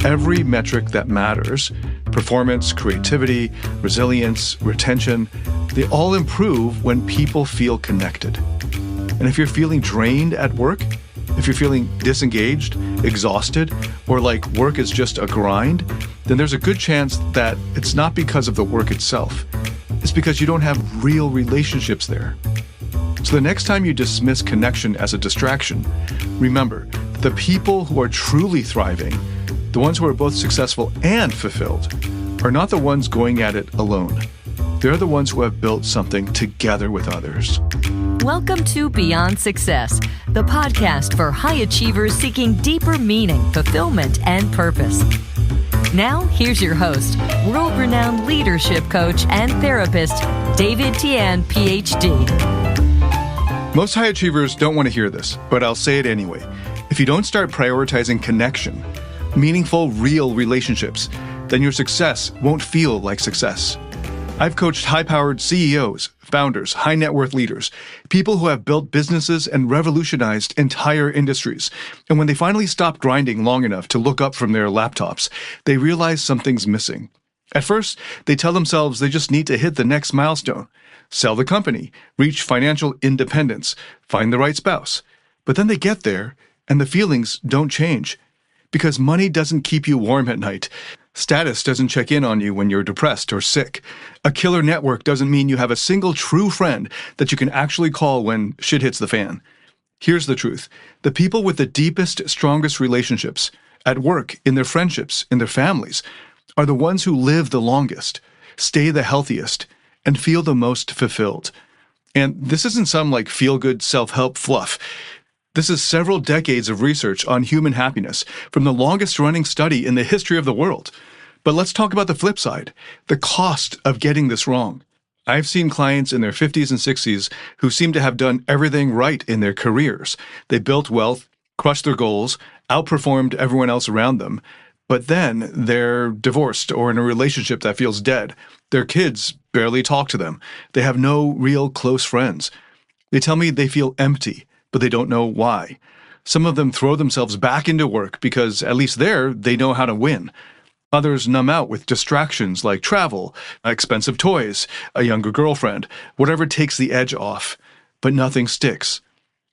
every metric that matters, performance, creativity, resilience, retention, they all improve when people feel connected. And if you're feeling drained at work, if you're feeling disengaged, exhausted, or like work is just a grind, then there's a good chance that it's not because of the work itself. It's because you don't have real relationships there. So the next time you dismiss connection as a distraction, remember, the people who are truly thriving, the ones who are both successful and fulfilled, are not the ones going at it alone. They're the ones who have built something together with others. Welcome to Beyond Success, the podcast for high achievers seeking deeper meaning, fulfillment, and purpose. Now, here's your host, world-renowned leadership coach and therapist, Tian, Ph.D. Most high achievers don't want to hear this, but I'll say it anyway. If you don't start prioritizing connection, meaningful, real relationships, then your success won't feel like success. I've coached high-powered CEOs, founders, high-net-worth leaders, people who have built businesses and revolutionized entire industries. And when they finally stop grinding long enough to look up from their laptops, they realize something's missing. At first, they tell themselves they just need to hit the next milestone, sell the company, reach financial independence, find the right spouse. But then they get there, and the feelings don't change. Because money doesn't keep you warm at night. Status doesn't check in on you when you're depressed or sick. A killer network doesn't mean you have a single true friend that you can actually call when shit hits the fan. Here's the truth. The people with the deepest, strongest relationships, at work, in their friendships, in their families, are the ones who live the longest, stay the healthiest, and feel the most fulfilled. And this isn't some like feel-good self-help fluff. This is several decades of research on human happiness from the longest-running study in the history of the world. But let's talk about the flip side, the cost of getting this wrong. I've seen clients in their 50s and 60s who seem to have done everything right in their careers. They built wealth, crushed their goals, outperformed everyone else around them, but then they're divorced or in a relationship that feels dead. Their kids barely talk to them. They have no real close friends. They tell me they feel empty, but they don't know why. Some of them throw themselves back into work because at least there they know how to win. Others numb out with distractions like travel, expensive toys, a younger girlfriend, whatever takes the edge off. But nothing sticks.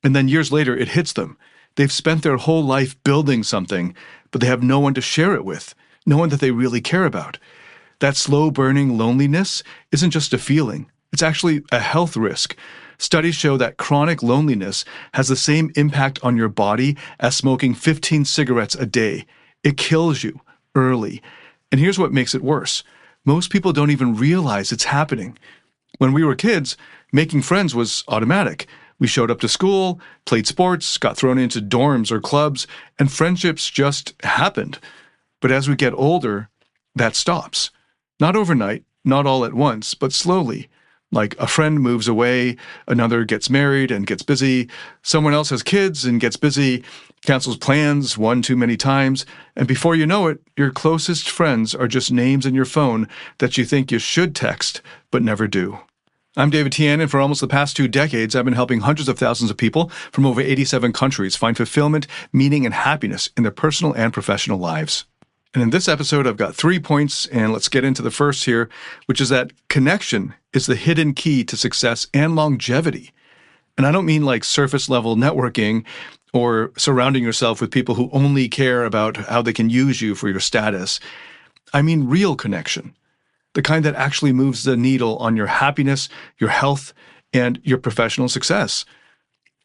And then years later it hits them. They've spent their whole life building something, but they have no one to share it with, no one that they really care about. That slow-burning loneliness isn't just a feeling. It's actually a health risk. Studies show that chronic loneliness has the same impact on your body as smoking 15 cigarettes a day. It kills you early. And here's what makes it worse. Most people don't even realize it's happening. When we were kids, making friends was automatic. We showed up to school, played sports, got thrown into dorms or clubs, and friendships just happened. But as we get older, that stops. Not overnight, not all at once, but slowly. Like a friend moves away, another gets married and gets busy, someone else has kids and gets busy, cancels plans one too many times, and before you know it, your closest friends are just names in your phone that you think you should text, but never do. I'm Tian, and for almost the past 2 decades, I've been helping hundreds of thousands of people from over 87 countries find fulfillment, meaning, and happiness in their personal and professional lives. And in this episode, I've got 3 points, and let's get into the first here, which is that connection is the hidden key to success and longevity. And I don't mean like surface-level networking or surrounding yourself with people who only care about how they can use you for your status. I mean real connection, the kind that actually moves the needle on your happiness, your health, and your professional success.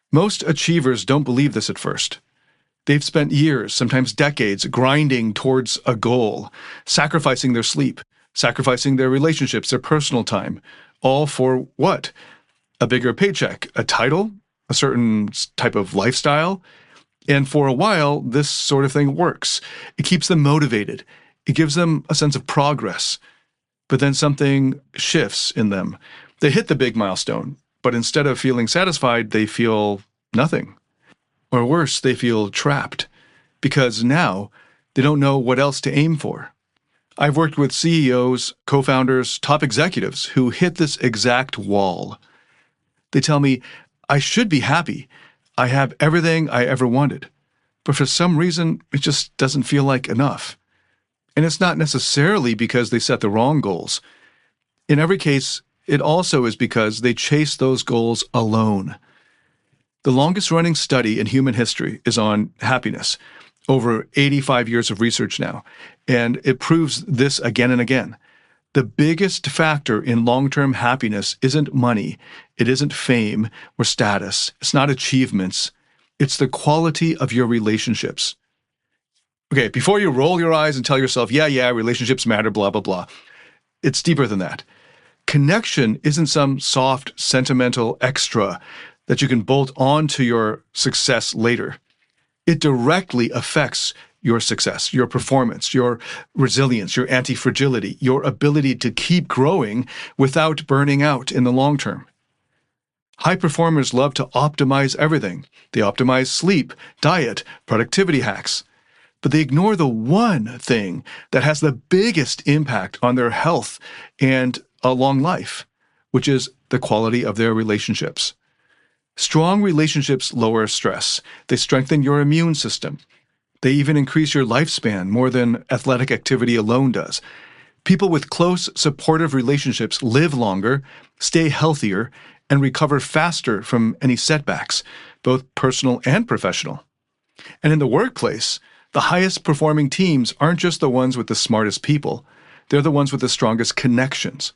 Most achievers don't believe this at first. They've spent years, sometimes decades, grinding towards a goal, sacrificing their sleep, sacrificing their relationships, their personal time, all for what? A bigger paycheck, a title, a certain type of lifestyle. And for a while, this sort of thing works. It keeps them motivated. It gives them a sense of progress. But then something shifts in them. They hit the big milestone, but instead of feeling satisfied, they feel nothing. Or worse, they feel trapped, because now they don't know what else to aim for. I've worked with CEOs, co-founders, top executives who hit this exact wall. They tell me, I should be happy. I have everything I ever wanted. But for some reason, it just doesn't feel like enough. And it's not necessarily because they set the wrong goals. In every case, it also is because they chase those goals alone. The longest-running study in human history is on happiness, over 85 years of research now, and it proves this again and again. The biggest factor in long-term happiness isn't money, it isn't fame or status, it's not achievements, it's the quality of your relationships. Okay, before you roll your eyes and tell yourself, yeah, relationships matter, blah, blah, blah. It's deeper than that. Connection isn't some soft, sentimental extra that you can bolt onto your success later. It directly affects your success, your performance, your resilience, your anti-fragility, your ability to keep growing without burning out in the long term. High performers love to optimize everything. They optimize sleep, diet, productivity hacks. But they ignore the one thing that has the biggest impact on their health and a long life, which is the quality of their relationships. Strong relationships lower stress. They strengthen your immune system. They even increase your lifespan more than athletic activity alone does. People with close, supportive relationships live longer, stay healthier, and recover faster from any setbacks, both personal and professional. And in the workplace, the highest performing teams aren't just the ones with the smartest people. They're the ones with the strongest connections.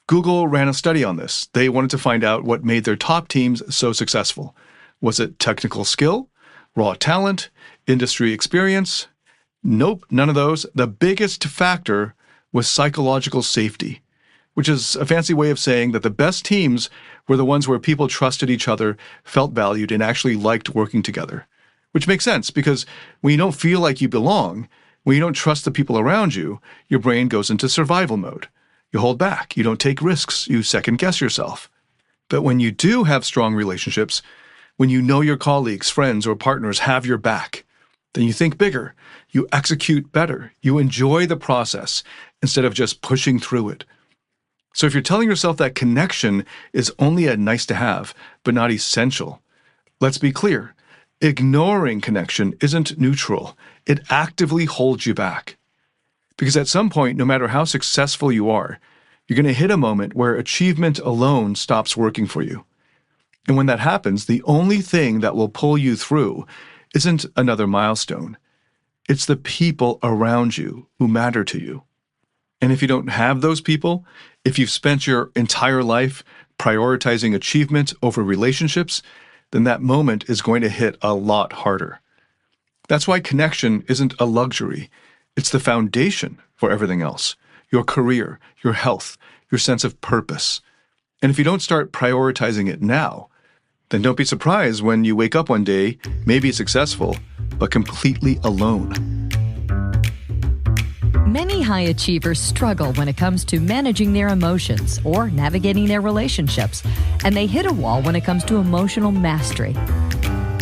Google ran a study on this. They wanted to find out what made their top teams so successful. Was it technical skill, raw talent, industry experience? Nope, none of those. The biggest factor was psychological safety, which is a fancy way of saying that the best teams were the ones where people trusted each other, felt valued, and actually liked working together. Which makes sense, because when you don't feel like you belong, when you don't trust the people around you, your brain goes into survival mode. You hold back, you don't take risks, you second-guess yourself. But when you do have strong relationships, when you know your colleagues, friends, or partners have your back, then you think bigger, you execute better, you enjoy the process instead of just pushing through it. So if you're telling yourself that connection is only a nice-to-have, but not essential, let's be clear. Ignoring connection isn't neutral. It actively holds you back. Because at some point, no matter how successful you are, you're going to hit a moment where achievement alone stops working for you. And when that happens, the only thing that will pull you through isn't another milestone. It's the people around you who matter to you. And if you don't have those people, if you've spent your entire life prioritizing achievement over relationships, then that moment is going to hit a lot harder. That's why connection isn't a luxury. It's the foundation for everything else. Your career, your health, your sense of purpose. And if you don't start prioritizing it now, then don't be surprised when you wake up one day, maybe successful, but completely alone. Many high achievers struggle when it comes to managing their emotions or navigating their relationships, and they hit a wall when it comes to emotional mastery.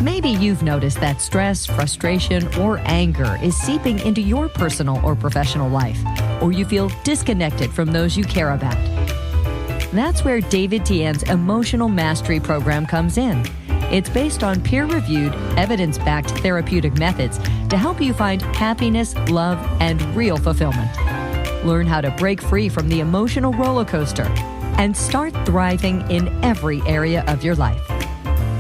Maybe you've noticed that stress, frustration, or anger is seeping into your personal or professional life, or you feel disconnected from those you care about. That's where David Tian's Emotional Mastery Program comes in. It's based on peer-reviewed, evidence-backed therapeutic methods to help you find happiness, love, and real fulfillment. Learn how to break free from the emotional roller coaster and start thriving in every area of your life.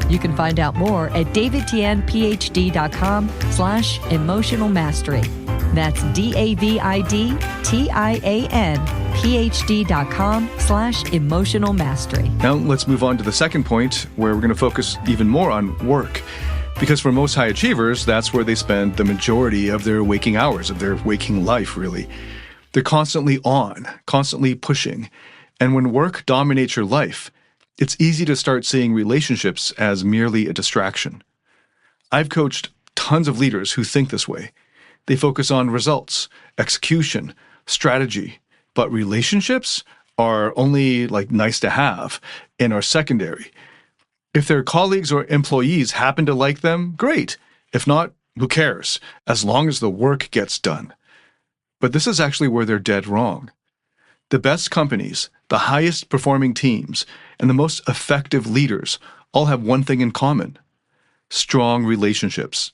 You can find out more at davidtianphd.com/emotional mastery. That's DAVIDTIANPhD.com/emotional mastery. Now let's move on to the second point, where we're going to focus even more on work. Because for most high achievers, that's where they spend the majority of their waking hours, of their waking life, really. They're constantly on, constantly pushing. And when work dominates your life, it's easy to start seeing relationships as merely a distraction. I've coached tons of leaders who think this way. They focus on results, execution, strategy, but relationships are only nice to have and are secondary. If their colleagues or employees happen to like them, great. If not, who cares, as long as the work gets done. But this is actually where they're dead wrong. The best companies, the highest performing teams, and the most effective leaders all have one thing in common: strong relationships.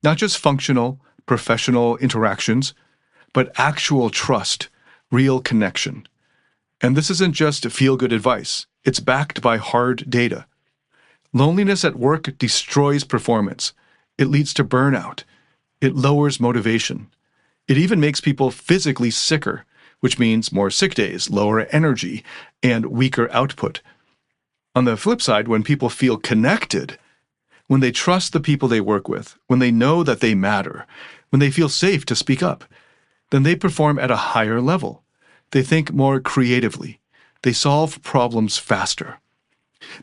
Not just functional, professional interactions, but actual trust, real connection. And this isn't just feel-good advice. It's backed by hard data. Loneliness at work destroys performance. It leads to burnout. It lowers motivation. It even makes people physically sicker, which means more sick days, lower energy, and weaker output. On the flip side, when people feel connected, when they trust the people they work with, when they know that they matter, when they feel safe to speak up, then they perform at a higher level. They think more creatively. They solve problems faster.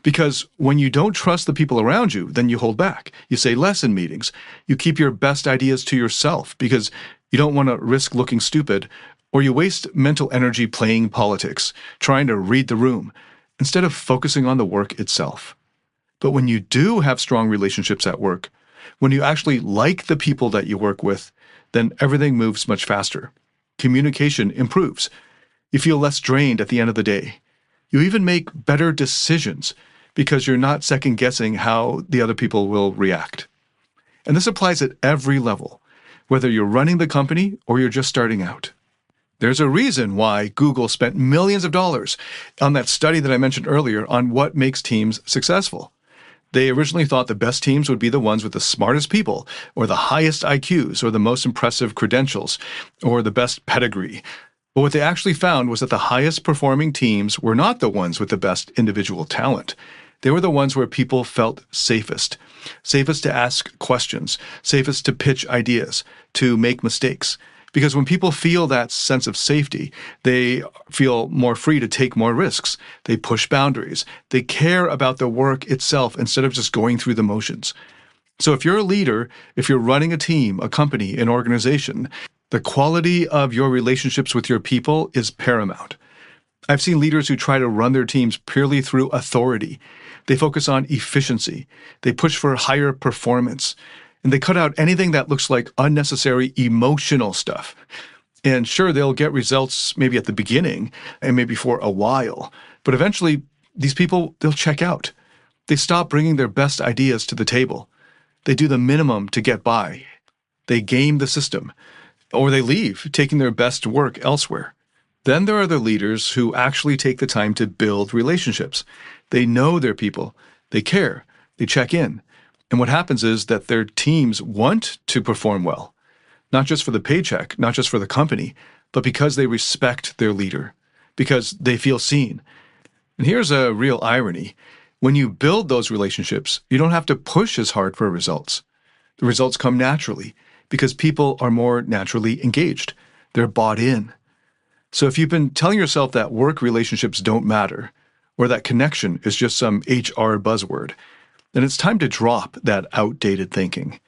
Because when you don't trust the people around you, then you hold back. You say less in meetings. You keep your best ideas to yourself because you don't want to risk looking stupid, or you waste mental energy playing politics, trying to read the room, instead of focusing on the work itself. But when you do have strong relationships at work, when you actually like the people that you work with, then everything moves much faster. Communication improves. You feel less drained at the end of the day. You even make better decisions because you're not second-guessing how the other people will react. And this applies at every level, whether you're running the company or you're just starting out. There's a reason why Google spent millions of dollars on that study that I mentioned earlier on what makes teams successful. They originally thought the best teams would be the ones with the smartest people, or the highest IQs, or the most impressive credentials, or the best pedigree. But what they actually found was that the highest performing teams were not the ones with the best individual talent. They were the ones where people felt safest. Safest to ask questions, safest to pitch ideas, to make mistakes. Because when people feel that sense of safety, they feel more free to take more risks. They push boundaries. They care about the work itself instead of just going through the motions. So if you're a leader, if you're running a team, a company, an organization, the quality of your relationships with your people is paramount. I've seen leaders who try to run their teams purely through authority. They focus on efficiency. They push for higher performance. And they cut out anything that looks like unnecessary emotional stuff. And sure, they'll get results maybe at the beginning and maybe for a while. But eventually, these people, they'll check out. They stop bringing their best ideas to the table. They do the minimum to get by. They game the system. Or they leave, taking their best work elsewhere. Then there are the leaders who actually take the time to build relationships. They know their people. They care. They check in. And what happens is that their teams want to perform well, not just for the paycheck, not just for the company, but because they respect their leader, because they feel seen. And here's a real irony. When you build those relationships, you don't have to push as hard for results. The results come naturally because people are more naturally engaged. They're bought in. So if you've been telling yourself that work relationships don't matter, or that connection is just some HR buzzword, then it's time to drop that outdated thinking.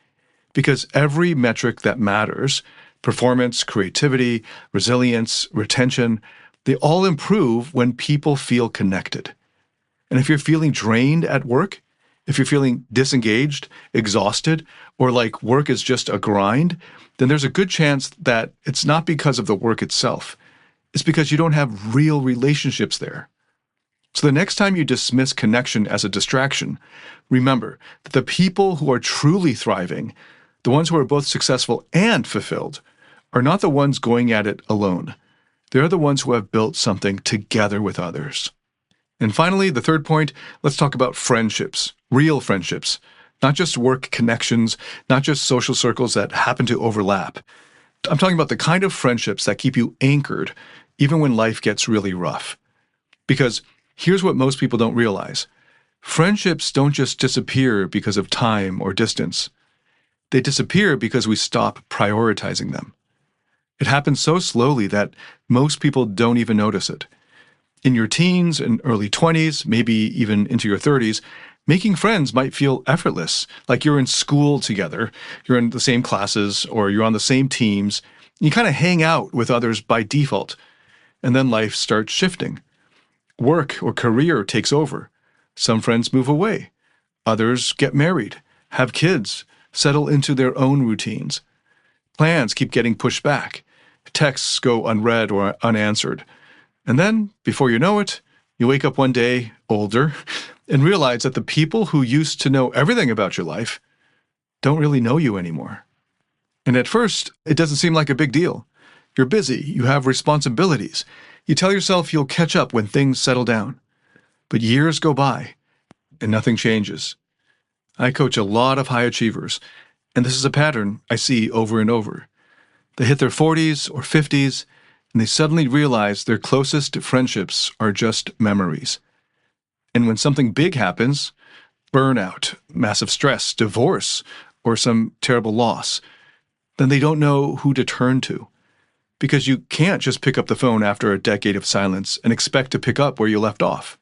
Because every metric that matters, performance, creativity, resilience, retention, they all improve when people feel connected. And if you're feeling drained at work, if you're feeling disengaged, exhausted, or like work is just a grind, then there's a good chance that it's not because of the work itself. It's because you don't have real relationships there. So the next time you dismiss connection as a distraction, remember that the people who are truly thriving, the ones who are both successful and fulfilled, are not the ones going at it alone. They're the ones who have built something together with others. And finally, the third point, let's talk about friendships, real friendships, not just work connections, not just social circles that happen to overlap. I'm talking about the kind of friendships that keep you anchored even when life gets really rough. Because here's what most people don't realize. Friendships don't just disappear because of time or distance. They disappear because we stop prioritizing them. It happens so slowly that most people don't even notice it. In your teens and early 20s, maybe even into your 30s, making friends might feel effortless, like you're in school together, you're in the same classes, or you're on the same teams. You kind of hang out with others by default, and then life starts shifting. Work or career takes over. Some friends move away. Others get married, have kids, settle into their own routines. Plans keep getting pushed back. Texts go unread or unanswered. And then, before you know it, you wake up one day, older, and realize that the people who used to know everything about your life don't really know you anymore. And at first, it doesn't seem like a big deal. You're busy. You have responsibilities. You tell yourself you'll catch up when things settle down. But years go by, and nothing changes. I coach a lot of high achievers, and this is a pattern I see over and over. They hit their 40s or 50s, and they suddenly realize their closest friendships are just memories. And when something big happens, burnout, massive stress, divorce, or some terrible loss, then they don't know who to turn to. Because you can't just pick up the phone after a decade of silence and expect to pick up where you left off.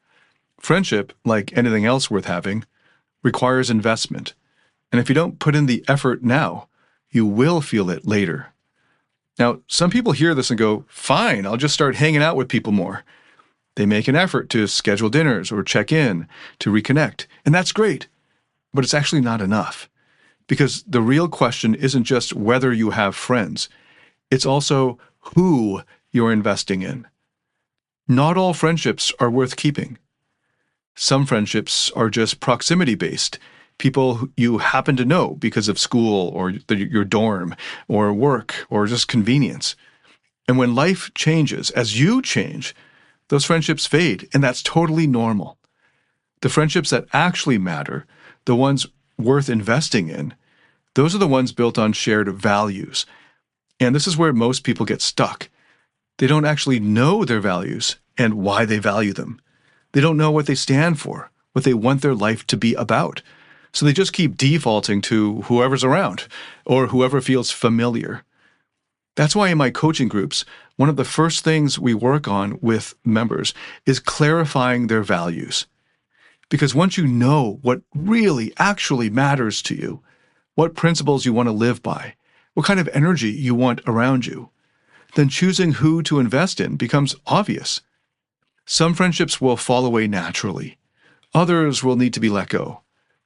Friendship, like anything else worth having, requires investment. And if you don't put in the effort now, you will feel it later. Now, some people hear this and go, fine, I'll just start hanging out with people more. They make an effort to schedule dinners or check in, to reconnect, and that's great. But it's actually not enough. Because the real question isn't just whether you have friends, it's also who you're investing in. Not all friendships are worth keeping. Some friendships are just proximity-based, people you happen to know because of school or your dorm or work or just convenience. And when life changes, as you change, those friendships fade, and that's totally normal. The friendships that actually matter, the ones worth investing in, those are the ones built on shared values. And this is where most people get stuck. They don't actually know their values and why they value them. They don't know what they stand for, what they want their life to be about. So they just keep defaulting to whoever's around or whoever feels familiar. That's why in my coaching groups, one of the first things we work on with members is clarifying their values. Because once you know what really actually matters to you, what principles you want to live by, what kind of energy you want around you, then choosing who to invest in becomes obvious. Some friendships will fall away naturally. Others will need to be let go.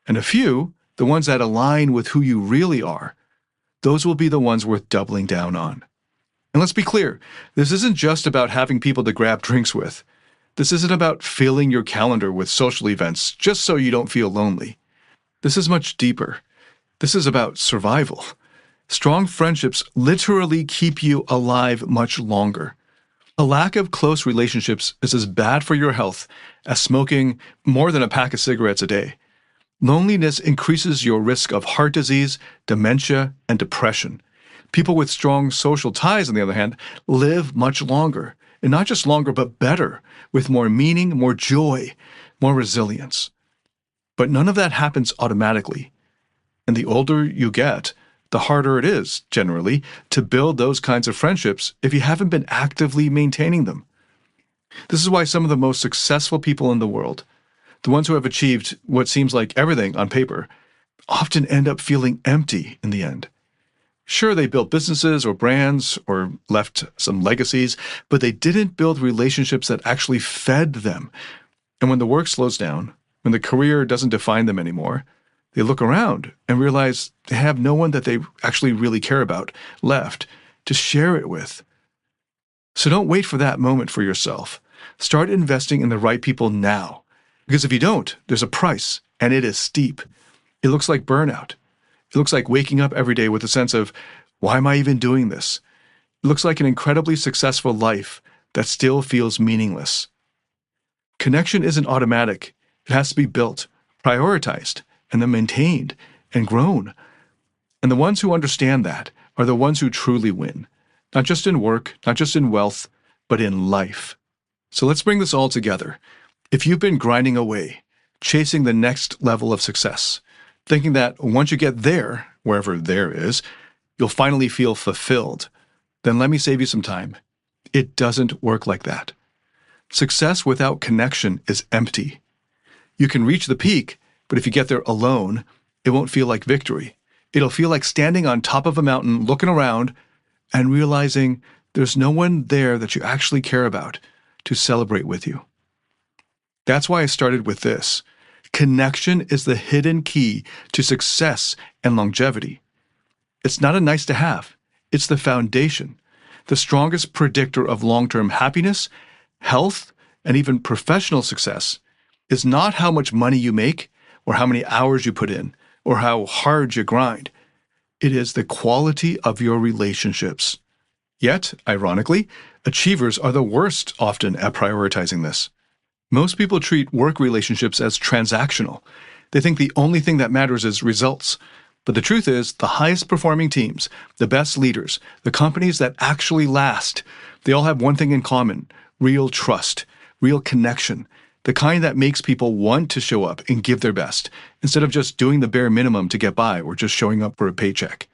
And a few, the ones that align with who you really are, those will be the ones worth doubling down on. And let's be clear, this isn't just about having people to grab drinks with. This isn't about filling your calendar with social events just so you don't feel lonely. This is much deeper. This is about survival. Strong friendships literally keep you alive much longer. A lack of close relationships is as bad for your health as smoking more than a pack of cigarettes a day. Loneliness increases your risk of heart disease, dementia, and depression. People with strong social ties, on the other hand, live much longer. And not just longer, but better, with more meaning, more joy, more resilience. But none of that happens automatically. And the older you get, the harder it is, generally, to build those kinds of friendships if you haven't been actively maintaining them. This is why some of the most successful people in the world, the ones who have achieved what seems like everything on paper, often end up feeling empty in the end. Sure, they built businesses or brands or left some legacies, but they didn't build relationships that actually fed them. And when the work slows down, when the career doesn't define them anymore, they look around and realize they have no one that they actually really care about left to share it with. So don't wait for that moment for yourself. Start investing in the right people now. Because if you don't, there's a price, and it is steep. It looks like burnout. It looks like waking up every day with a sense of, why am I even doing this? It looks like an incredibly successful life that still feels meaningless. Connection isn't automatic. It has to be built, prioritized, and then maintained and grown. And the ones who understand that are the ones who truly win, not just in work, not just in wealth, but in life. So let's bring this all together. If you've been grinding away, chasing the next level of success, thinking that once you get there, wherever there is, you'll finally feel fulfilled, then let me save you some time. It doesn't work like that. Success without connection is empty. You can reach the peak, but if you get there alone, it won't feel like victory. It'll feel like standing on top of a mountain, looking around, and realizing there's no one there that you actually care about to celebrate with you. That's why I started with this. Connection is the hidden key to success and longevity. It's not a nice to have. It's the foundation, the strongest predictor of long-term happiness, health, and even professional success is not how much money you make or how many hours you put in or how hard you grind. It is the quality of your relationships. Yet, ironically, achievers are the worst often at prioritizing this. Most people treat work relationships as transactional. They think the only thing that matters is results. But the truth is, the highest performing teams, the best leaders, the companies that actually last, they all have one thing in common: real trust, real connection, the kind that makes people want to show up and give their best, instead of just doing the bare minimum to get by or just showing up for a paycheck.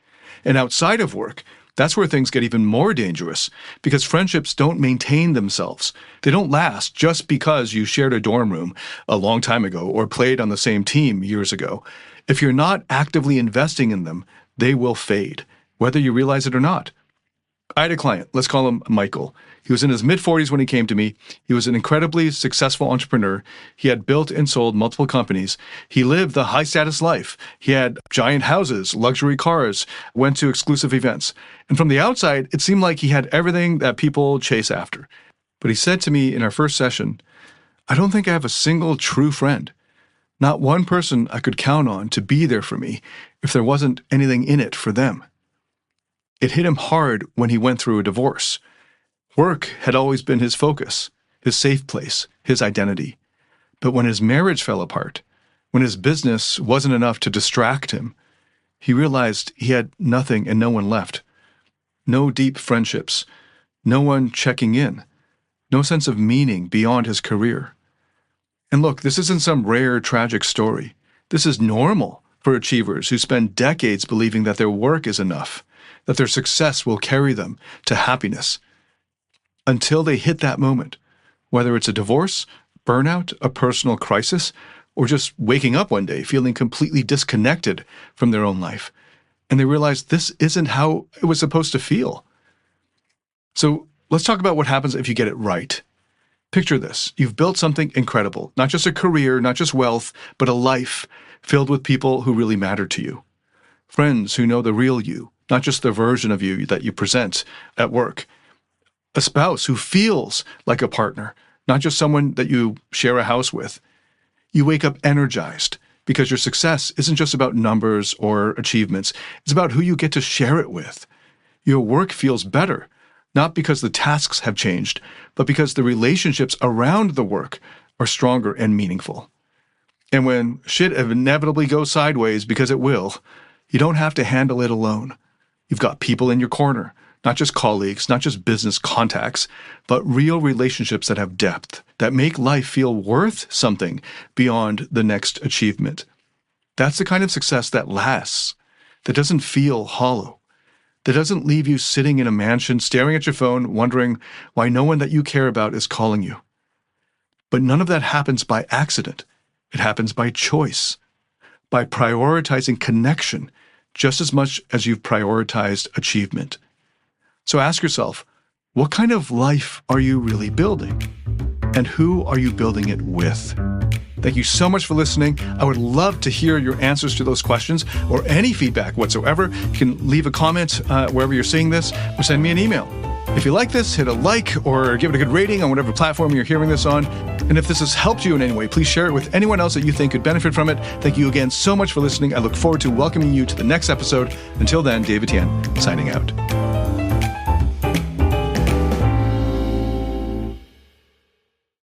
And outside of work, that's where things get even more dangerous, because friendships don't maintain themselves. They don't last just because you shared a dorm room a long time ago or played on the same team years ago. If you're not actively investing in them, they will fade, whether you realize it or not. I had a client, let's call him Michael. He was in his mid-40s when he came to me. He was an incredibly successful entrepreneur. He had built and sold multiple companies. He lived the high-status life. He had giant houses, luxury cars, went to exclusive events. And from the outside, it seemed like he had everything that people chase after. But he said to me in our first session, "I don't think I have a single true friend. Not one person I could count on to be there for me if there wasn't anything in it for them." It hit him hard when he went through a divorce. Work had always been his focus, his safe place, his identity. But when his marriage fell apart, when his business wasn't enough to distract him, he realized he had nothing and no one left. No deep friendships, no one checking in, no sense of meaning beyond his career. And look, this isn't some rare, tragic story. This is normal for achievers who spend decades believing that their work is enough, that their success will carry them to happiness, until they hit that moment, whether it's a divorce, burnout, a personal crisis, or just waking up one day feeling completely disconnected from their own life. And they realize this isn't how it was supposed to feel. So let's talk about what happens if you get it right. Picture this. You've built something incredible, not just a career, not just wealth, but a life filled with people who really matter to you. Friends who know the real you, not just the version of you that you present at work. A spouse who feels like a partner, not just someone that you share a house with. You wake up energized because your success isn't just about numbers or achievements. It's about who you get to share it with. Your work feels better, not because the tasks have changed, but because the relationships around the work are stronger and meaningful. And when shit inevitably goes sideways, because it will, you don't have to handle it alone. You've got people in your corner, not just colleagues, not just business contacts, but real relationships that have depth, that make life feel worth something beyond the next achievement. That's the kind of success that lasts, that doesn't feel hollow, that doesn't leave you sitting in a mansion, staring at your phone, wondering why no one that you care about is calling you. But none of that happens by accident. It happens by choice, by prioritizing connection just as much as you've prioritized achievement. So ask yourself, what kind of life are you really building? And who are you building it with? Thank you so much for listening. I would love to hear your answers to those questions or any feedback whatsoever. You can leave a comment wherever you're seeing this or send me an email. If you like this, hit a like or give it a good rating on whatever platform you're hearing this on. And if this has helped you in any way, please share it with anyone else that you think could benefit from it. Thank you again so much for listening. I look forward to welcoming you to the next episode. Until then, David Tian, signing out.